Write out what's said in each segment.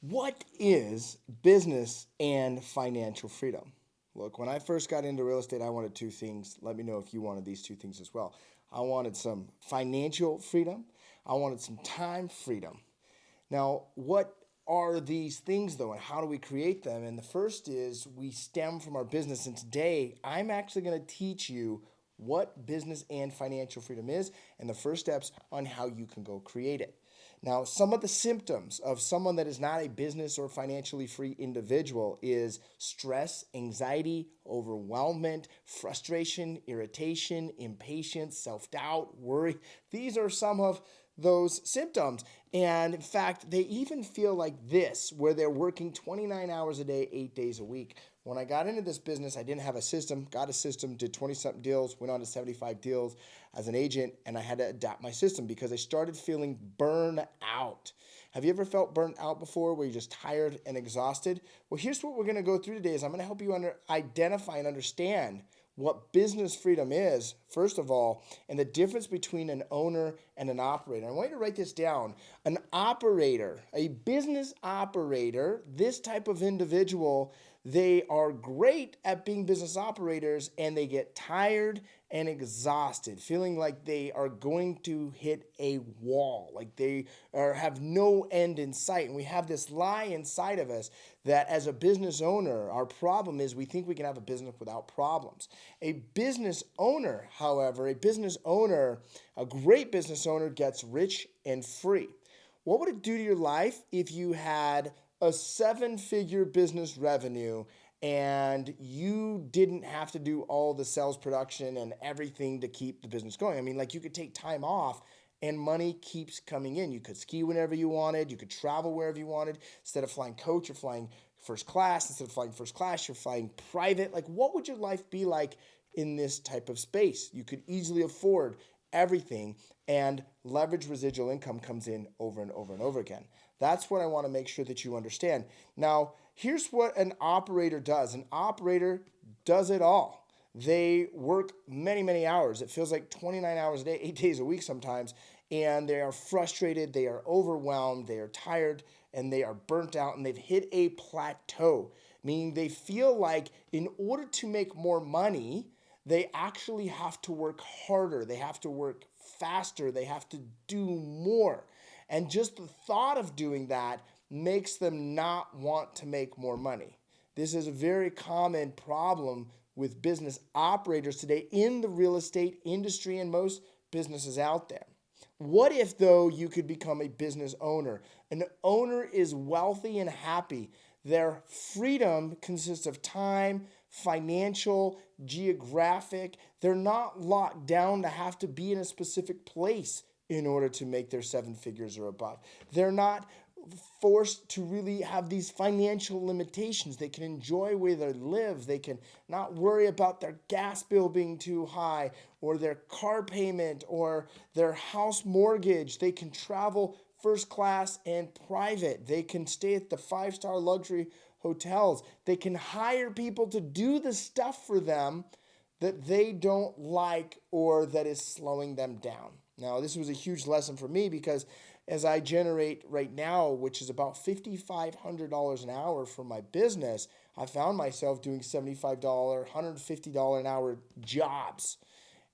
What is business and financial freedom? Look, when I first got into real estate, I wanted two things. Let me know if you wanted these two things as well. I wanted some financial freedom, I wanted some time freedom. Now, what are these things though, and how do we create them? And the first is we stem from our business. And today, I'm actually going to teach you what business and financial freedom is and the first steps on how you can go create it. Now, some of the symptoms of someone that is not a business or financially free individual is stress, anxiety, overwhelmment, frustration, irritation, impatience, self doubt, worry. These are some of those symptoms. And in fact, they even feel like this, where they're working 29 hours a day, 8 days a week. When I got into this business, I didn't have a system, got a system, did 20 something deals, went on to 75 deals as an agent, and I had to adapt my system because I started feeling burned out. Have you ever felt burnt out before where you're just tired and exhausted? Well, here's what we're going to go through today is I'm going to help you identify and understand what business freedom is, first of all, and the difference between an owner and an operator. I want you to write this down. An operator, a business operator, this type of individual, they are great at being business operators and they get tired and exhausted, feeling like they are going to hit a wall, like have no end in sight. And we have this lie inside of us that as a business owner, our problem is we think we can have a business without problems. A business owner, however, a great business owner gets rich and free. What would it do to your life if you had a seven-figure business revenue and you didn't have to do all the sales production and everything to keep the business going? I mean, like you could take time off and money keeps coming in. You could ski whenever you wanted. You could travel wherever you wanted. Instead of flying coach, you're flying first class. Instead of flying first class, you're flying private. Like, what would your life be like in this type of space? You could easily afford everything, and leverage residual income comes in over and over and over again. That's what I want to make sure that you understand. Now, here's what an operator does. An operator does it all. They work many, many hours. It feels like 29 hours a day, 8 days a week sometimes, and they are frustrated, they are overwhelmed, they are tired, and they are burnt out, and they've hit a plateau, meaning they feel like in order to make more money, they actually have to work harder, they have to work faster, they have to do more. And just the thought of doing that makes them not want to make more money. This is a very common problem with business operators today in the real estate industry and most businesses out there. What if, though, you could become a business owner? An owner is wealthy and happy. Their freedom consists of time, financial, geographic. They're not locked down to have to be in a specific place in order to make their seven figures or above. They're not forced to really have these financial limitations. They can enjoy where they live. They can not worry about their gas bill being too high or their car payment or their house mortgage. They can travel first class and private. They can stay at the five-star luxury hotels. They can hire people to do the stuff for them that they don't like or that is slowing them down. Now, this was a huge lesson for me because as I generate right now, which is about $5,500 an hour for my business, I found myself doing $75, $150 an hour jobs.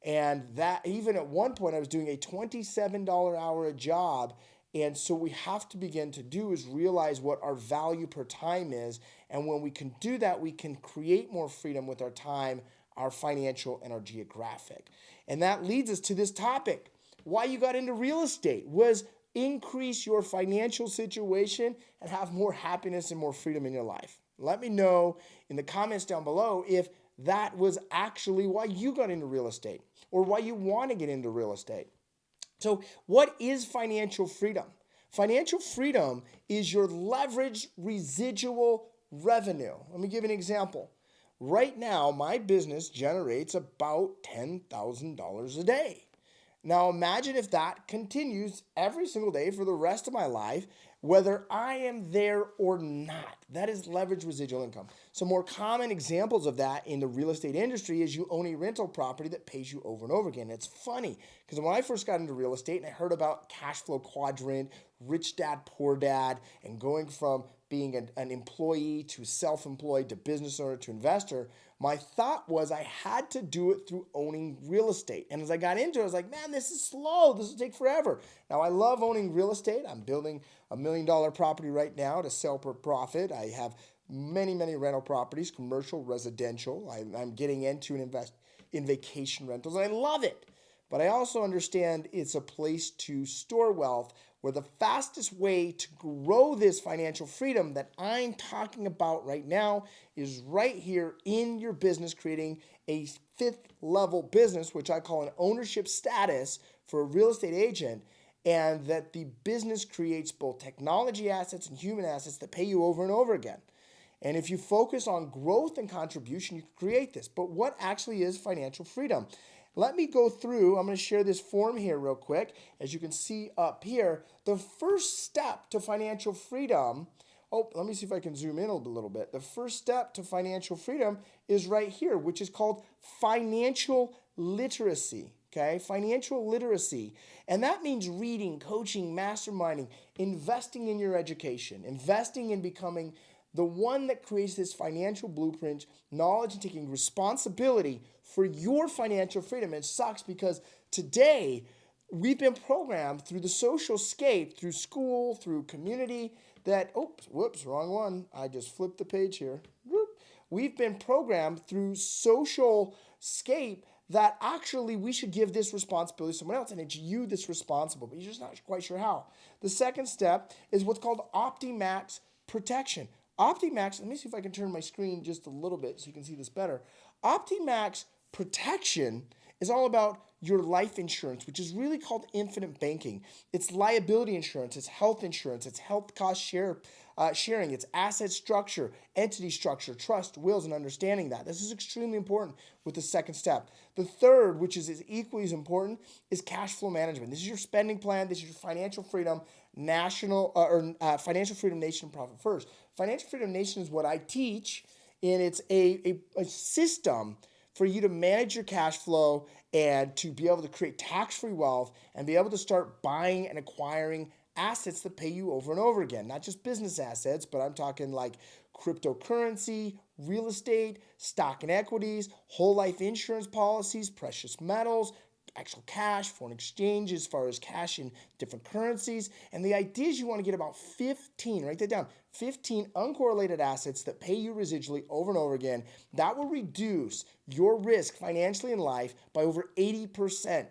And that even at one point I was doing a $27 hour a job. And so we have to begin to do is realize what our value per time is. And when we can do that, we can create more freedom with our time, our financial, and our geographic. And that leads us to this topic. Why you got into real estate was increase your financial situation and have more happiness and more freedom in your life. Let me know in the comments down below if that was actually why you got into real estate or why you want to get into real estate. So what is financial freedom? Financial freedom is your leveraged residual revenue. Let me give you an example. Right now, my business generates about $10,000 a day. Now imagine if that continues every single day for the rest of my life, whether I am there or not. That is leverage residual income. Some more common examples of that in the real estate industry is you own a rental property that pays you over and over again. It's funny because when I first got into real estate and I heard about cash flow quadrant, rich dad, poor dad, and going from being an employee to self-employed to business owner to investor, my thought was I had to do it through owning real estate. And as I got into it, I was like, man, this is slow. This will take forever. Now, I love owning real estate. I'm building $1 million property right now to sell for profit. I have many, many rental properties, commercial, residential. I'm getting into and invest in vacation rentals. And I love it. But I also understand it's a place to store wealth where the fastest way to grow this financial freedom that I'm talking about right now is right here in your business, creating a fifth level business, which I call an ownership status for a real estate agent, and that the business creates both technology assets and human assets that pay you over and over again. And if you focus on growth and contribution, you can create this. But what actually is financial freedom? Let me go through, I'm going to share this form here real quick. As you can see up here, the first step to financial freedom, let me see if I can zoom in a little bit. The first step to financial freedom is right here, which is called financial literacy. Okay, financial literacy. And that means reading, coaching, masterminding, investing in your education, investing in becoming the one that creates this financial blueprint, knowledge, and taking responsibility for your financial freedom. It sucks because today we've been programmed through the social scape, through school, through community, that, wrong one. I just flipped the page here. We've been programmed through social scape that actually we should give this responsibility to someone else, and it's you that's responsible, but you're just not quite sure how. The second step is what's called OptiMax protection. OptiMax, let me see if I can turn my screen just a little bit so you can see this better. OptiMax protection is all about your life insurance, which is really called infinite banking. It's liability insurance, it's health insurance, it's health cost sharing, it's asset structure, entity structure, trust, wills, and understanding that. This is extremely important with the second step. The third, which is equally as important, is cash flow management. This is your spending plan. This is your financial freedom financial freedom nation profit first. Financial freedom nation is what I teach, and it's a system for you to manage your cash flow and to be able to create tax-free wealth and be able to start buying and acquiring assets that pay you over and over again. Not just business assets, but I'm talking like cryptocurrency, real estate, stock and equities, whole life insurance policies, precious metals, actual cash, foreign exchange as far as cash in different currencies. And the idea is you want to get about 15, write that down, 15 uncorrelated assets that pay you residually over and over again. That will reduce your risk financially in life by over 80%.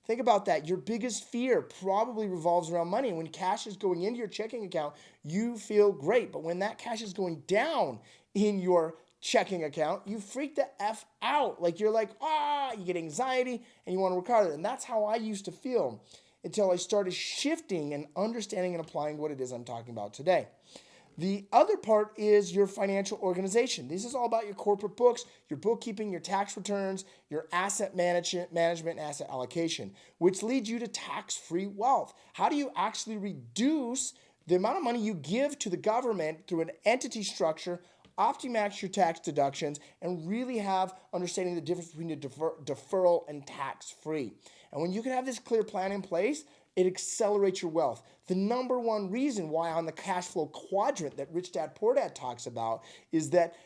Think about that. Your biggest fear probably revolves around money. When cash is going into your checking account, you feel great. But when that cash is going down in your checking account, you freak the F out. Like you're like, you get anxiety and you want to recover. And that's how I used to feel until I started shifting and understanding and applying what it is I'm talking about today. The other part is your financial organization. This is all about your corporate books, your bookkeeping, your tax returns, your asset management, and asset allocation, which leads you to tax-free wealth. How do you actually reduce the amount of money you give to the government through an entity structure, OptiMax your tax deductions, and really have understanding the difference between deferral and tax-free. And when you can have this clear plan in place, it accelerates your wealth. The number one reason why on the cash flow quadrant that Rich Dad Poor Dad talks about is that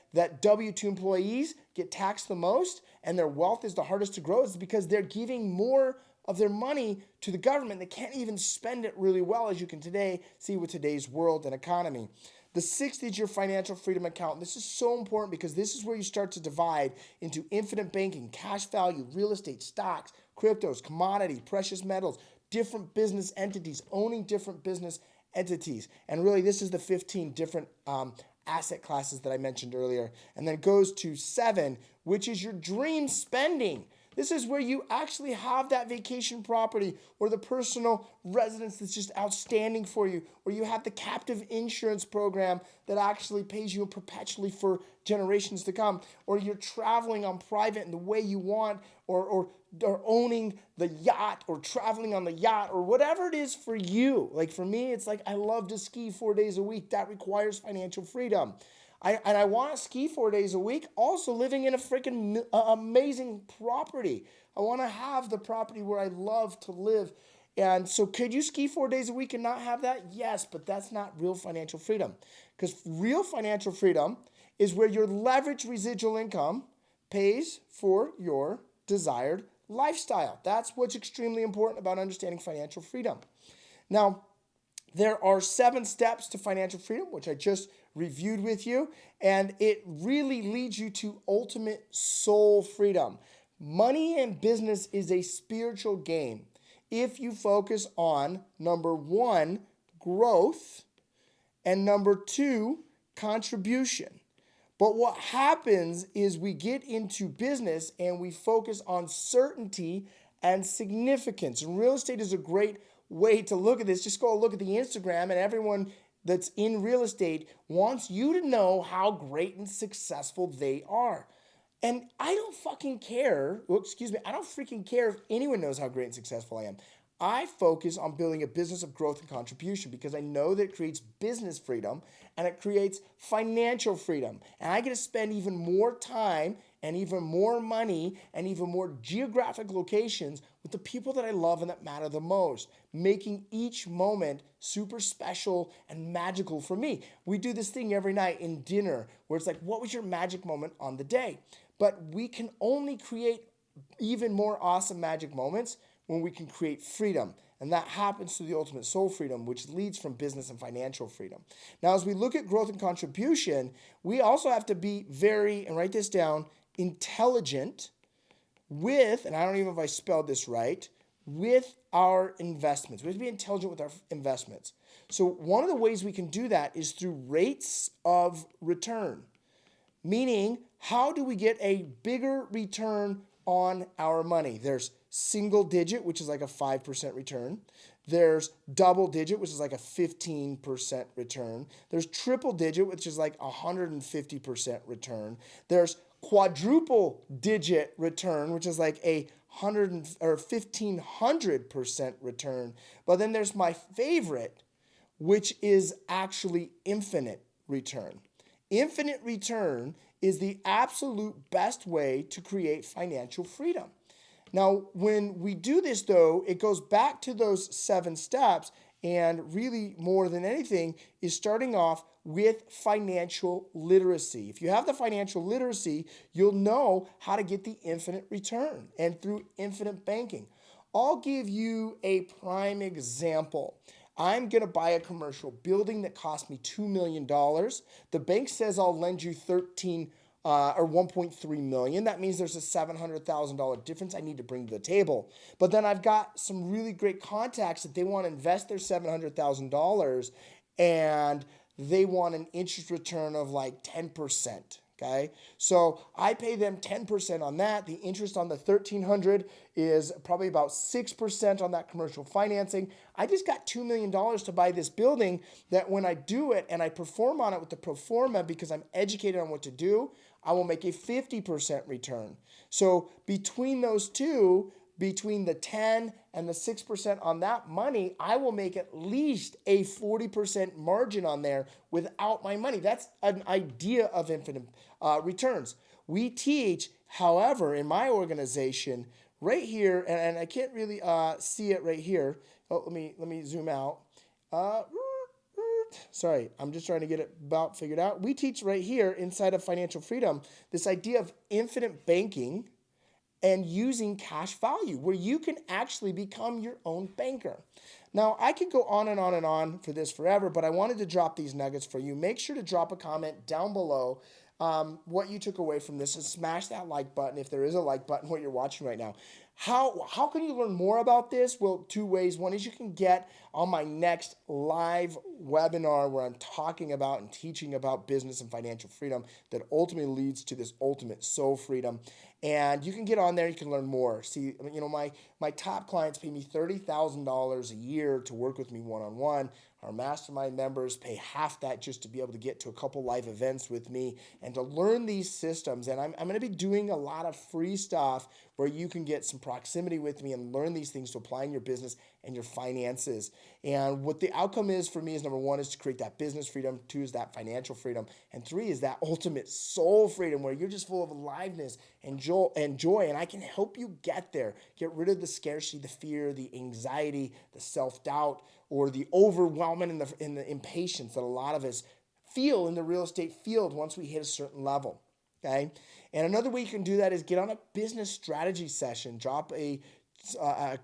W-2 employees get taxed the most and their wealth is the hardest to grow is because they're giving more of their money to the government. They can't even spend it really well, as you can today see with today's world and economy. The sixth is your financial freedom account. This is so important because this is where you start to divide into infinite banking, cash value, real estate, stocks, cryptos, commodity, precious metals, different business entities, owning different business entities. And really, this is the 15 different asset classes that I mentioned earlier. And then it goes to 7, which is your dream spending. This is where you actually have that vacation property or the personal residence that's just outstanding for you, or you have the captive insurance program that actually pays you perpetually for generations to come, or you're traveling on private in the way you want, or owning the yacht or traveling on the yacht or whatever it is for you. Like for me, it's like I love to ski 4 days a week. That requires financial freedom. I want to ski 4 days a week, also living in a freaking amazing property. I want to have the property where I love to live. And so could you ski 4 days a week and not have that? Yes, but that's not real financial freedom. Because real financial freedom is where your leveraged residual income pays for your desired lifestyle. That's what's extremely important about understanding financial freedom. Now, there are 7 steps to financial freedom, which I just reviewed with you, and it really leads you to ultimate soul freedom. Money and business is a spiritual game if you focus on number 1, growth, and number 2, contribution. But what happens is we get into business and we focus on certainty and significance. And real estate is a great way to look at this. Just go look at the Instagram, and everyone that's in real estate wants you to know how great and successful they are. And I don't fucking care. I don't freaking care if anyone knows how great and successful I am. I focus on building a business of growth and contribution because I know that it creates business freedom and it creates financial freedom. And I get to spend even more time and even more money and even more geographic locations with the people that I love and that matter the most, making each moment super special and magical for me. We do this thing every night in dinner where it's like, what was your magic moment on the day? But we can only create even more awesome magic moments when we can create freedom. And that happens through the ultimate soul freedom, which leads from business and financial freedom. Now, as we look at growth and contribution, we also have to be very, and write this down, intelligent with, and I don't even know if I spelled this right, with our investments. We have to be intelligent with our investments. So one of the ways we can do that is through rates of return. Meaning, how do we get a bigger return on our money? There's single digit, which is like a 5% return. There's double digit, which is like a 15% return. There's triple digit, which is like 150% return. There's quadruple digit return, which is like a 1,500% return. But then there's my favorite, which is actually infinite return. Infinite return is the absolute best way to create financial freedom. Now, when we do this, though, it goes back to those 7 steps, and really more than anything is starting off with financial literacy. If you have the financial literacy, you'll know how to get the infinite return and through infinite banking. I'll give you a prime example. I'm going to buy a commercial building that cost me $2 million. The bank says I'll lend you 13 or 1.3 million. That means there's a $700,000 difference I need to bring to the table. But then I've got some really great contacts that they want to invest their $700,000 and they want an interest return of like 10%. Okay, so I pay them 10% on that. The interest on the $1,300 is probably about 6% on that commercial financing. I just got $2 million to buy this building that when I do it and I perform on it with the pro forma because I'm educated on what to do, I will make a 50% return. So between those two, between the 10 and the 6% on that money, I will make at least a 40% margin on there without my money. That's an idea of infinite returns. We teach, however, in my organization, right here, and I can't really see it right here. Oh, let me zoom out. Sorry, I'm just trying to get it about figured out. We teach right here inside of Financial Freedom this idea of infinite banking and using cash value, where you can actually become your own banker. Now, I could go on and on and on for this forever, but I wanted to drop these nuggets for you. Make sure to drop a comment down below what you took away from this and smash that like button if there is a like button what you're watching right now. How can you learn more about this? Well, two ways. One is you can get on my next live webinar where I'm talking about and teaching about business and financial freedom that ultimately leads to this ultimate soul freedom. And you can get on there, you can learn more. See, my top clients pay me $30,000 a year to work with me one-on-one. Our mastermind members pay half that just to be able to get to a couple live events with me and to learn these systems. And I'm going to be doing a lot of free stuff where you can get some proximity with me and learn these things to apply in your business and your finances. And what the outcome is for me is, number one is to create that business freedom. Two is that financial freedom. And three is that ultimate soul freedom where you're just full of aliveness and joy. And I can help you get there. Get rid of the scarcity, the fear, the anxiety, the self-doubt, or the overwhelming and the impatience that a lot of us feel in the real estate field once we hit a certain level. Okay. And another way you can do that is get on a business strategy session. Drop a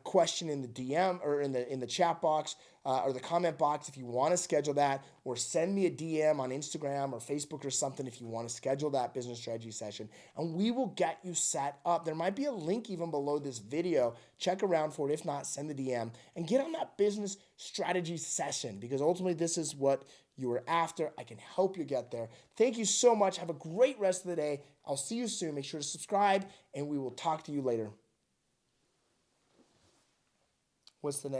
question in the DM or in the chat box or the comment box if you want to schedule that, or send me a DM on Instagram or Facebook or something if you want to schedule that business strategy session, and we will get you set up. There might be a link even below this video. Check around for it. If not, send the DM and get on that business strategy session, because ultimately this is what you were after. I can help you get there. Thank you so much. Have a great rest of the day. I'll see you soon. Make sure to subscribe, and we will talk to you later. What's the next?